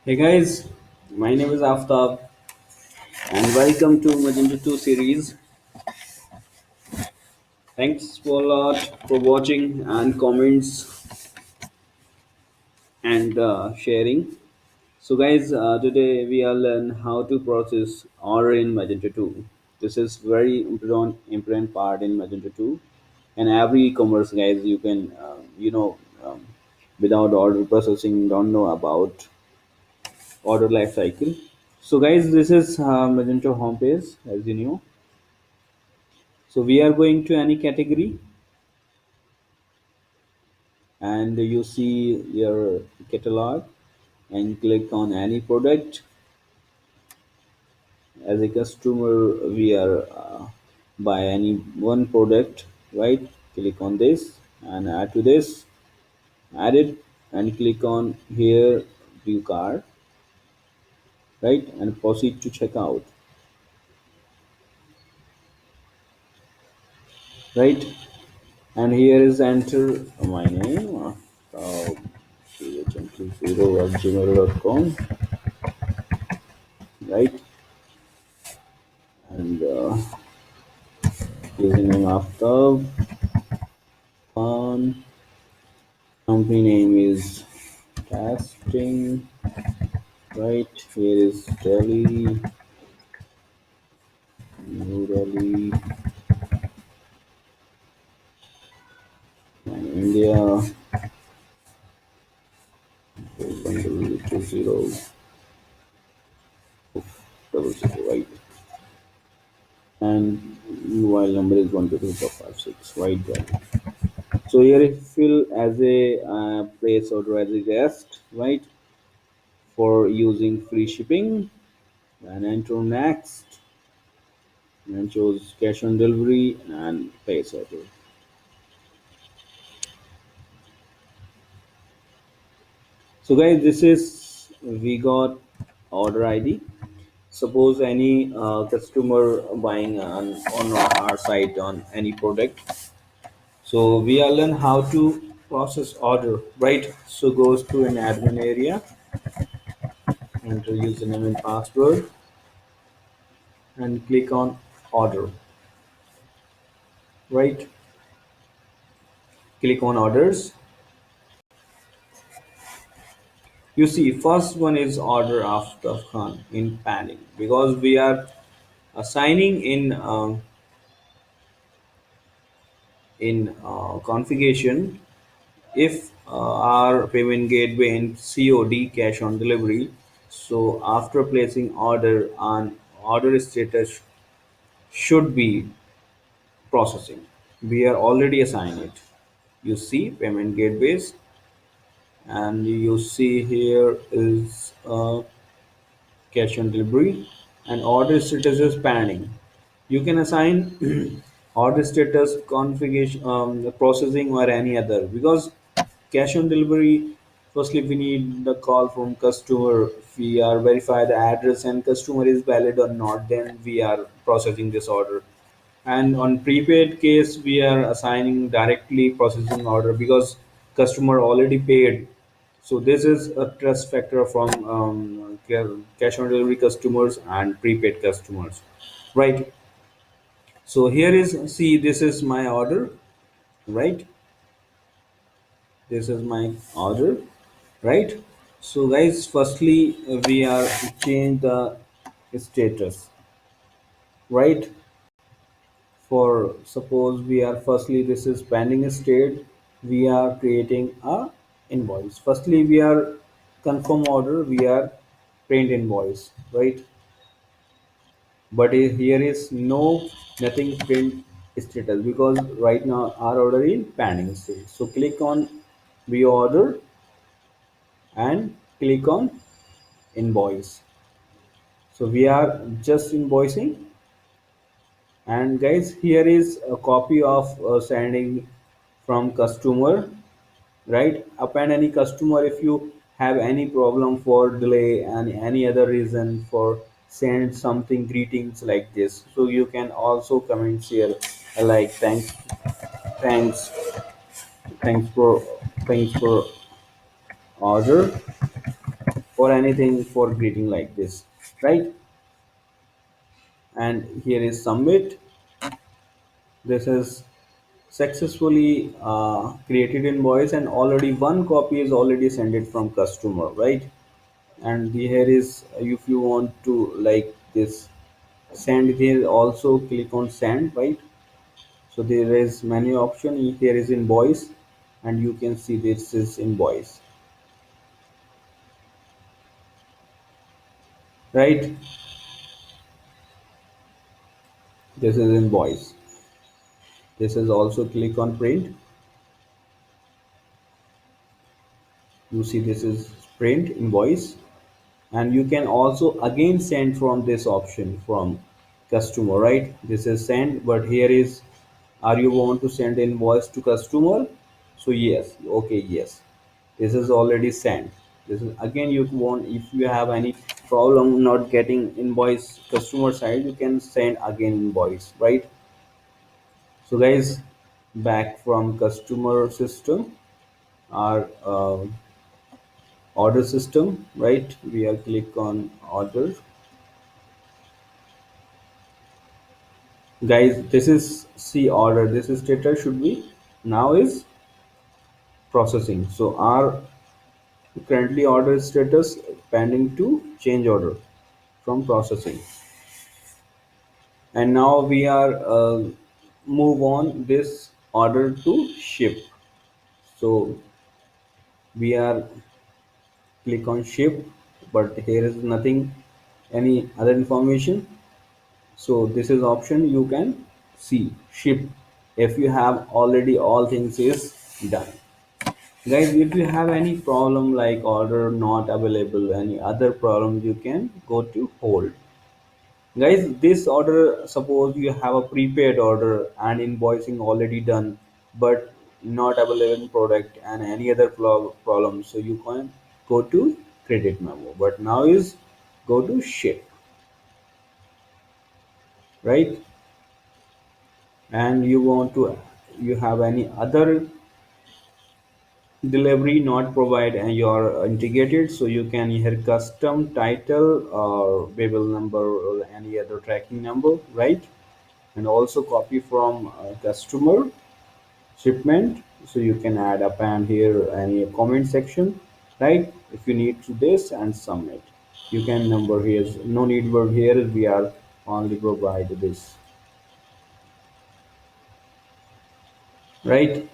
Hey guys, my name is Aftab and welcome to Magento 2 series. Thanks for a lot for watching and comments and sharing. So guys, today we are learn how to process order in Magento 2. This is very important part in Magento 2. And every e-commerce guys, you can um, without order processing don't know about order life cycle. So guys, this is Magento homepage as you know. So we are going to any category and you see your catalog and click on any product. As a customer, we are buy any one product, right? Click on this and add to this, add it and click on here view card, right? And proceed to checkout, right? And here is enter my name, hm20@gmail.com, right? And username after fun. Company name is casting, right? Here is Delhi, New Delhi, and India. 4.020 double zero, right? And mobile number is 12256, right? There. So here if fill as a place order as a guest, right? For using free shipping, and enter next, and choose cash on delivery and place order. So guys, this is we got order ID. Suppose any customer buying on our site on any product. So we are learn how to process order, right? So goes to an admin area, enter username and password, and click on order, right? Click on orders. You see, first one is order after Khan in panning because we are assigning in configuration if our payment gateway in COD cash on delivery. So after placing order on order status should be processing. We are already assigned it. You see payment gateways and you see here is cash on delivery and order status is pending. You can assign order status configuration processing or any other because cash on delivery firstly we need the call from customer. If we are verify the address and customer is valid or not, then we are processing this order. And on prepaid case we are assigning directly processing order because customer already paid. So this is a trust factor from cash on delivery customers and prepaid customers, right? So here is see this is my order, right? This is my order, right? So guys, firstly we are change the status, right? For suppose we are firstly this is pending state, we are creating a invoice. Firstly we are confirm order, we are print invoice, right? But here is no nothing print status because right now our order in pending state. So click on view order and click on invoice. So we are just invoicing. And guys, here is a copy of sending from customer, right? Upon any customer, if you have any problem for delay and any other reason for send something greetings like this, so you can also comment here like thanks thanks for thanks for order, or anything for greeting like this, right? And here is submit. This is successfully created invoice, and already one copy is already sent it from customer, right? And here is, if you want to like this send, here also click on send, right? So there is many option. Here is invoice, and you can see this is invoice, right? This is invoice. This is also click on print. You see this is print invoice, and you can also again send from this option from customer, right? This is send, but here is, are you want to send invoice to customer? So yes, okay, yes, this is already sent. This is again, you want, if you have any problem not getting invoice customer side, you can send again invoice, right? So guys, back from customer system, our order system, right? We are click on order. Guys, this is see order. This is status should be now is processing. So our currently order status pending to change order from processing. And now we are move on this order to ship. So we are click on ship, but here is nothing, any other information. So this is option you can see ship if you have already all things is done. Guys, if you have any problem like order not available, any other problem, you can go to hold. Guys, this order, suppose you have a prepaid order and invoicing already done, but not available in product and any other problem, so you can go to credit memo. But now is go to ship, right? And you want to, you have any other delivery not provide and you're integrated, so you can here custom title or bill number or any other tracking number, right? And also copy from customer shipment, so you can add up and here any comment section, right? If you need to this and submit, you can number here, no need word here, we are only provide this, right?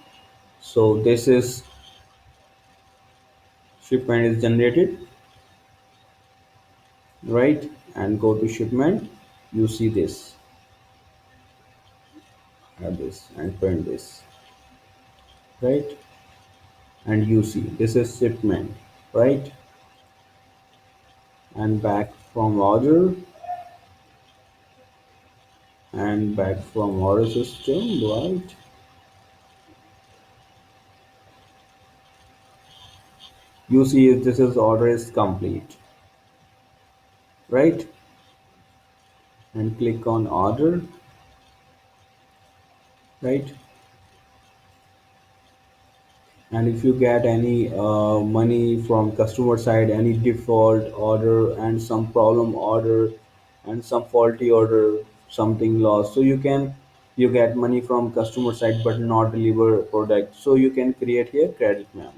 So this is shipment is generated, right? And go to shipment, you see this, add this and print this, right? And you see this is shipment, right? And back from order, and back from order system, right? You see this is order is complete, right? And click on order, right? And if you get any money from customer side, any default order and some problem order and some faulty order, something lost, so you can, you get money from customer side but not deliver product, so you can create here credit memo,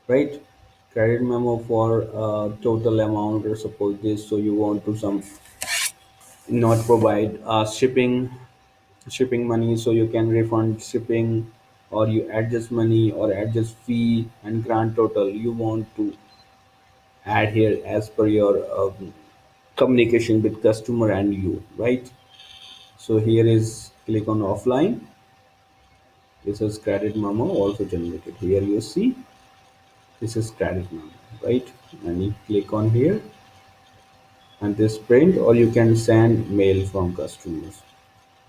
right? Credit memo for total amount, or suppose this, so you want to some not provide shipping money, so you can refund shipping, or you adjust money or adjust fee and grant total, you want to add here as per your communication with customer and you, right? So here is click on offline. This is credit memo also generated, here you see this is credit memo, right? And you click on here and this print, or you can send mail from customers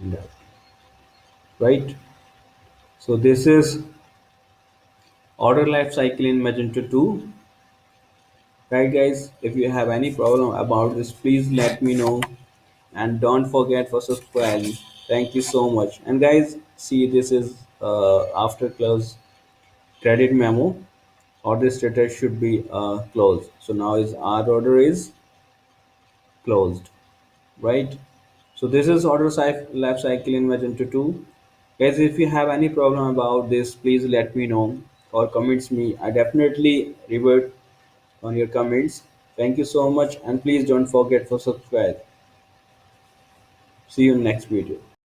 in that, right? So this is order life cycle in Magento 2. Right, guys, if you have any problem about this, please let me know, and don't forget for subscribing. Thank you so much. And guys, see this is after close. credit memo, order status should be closed. So now is our order is closed, right? So this is life cycle in Magento 2. Guys, if you have any problem about this, please let me know or comments me. I definitely revert on your comments. Thank you so much, and please don't forget to subscribe. See you in next video.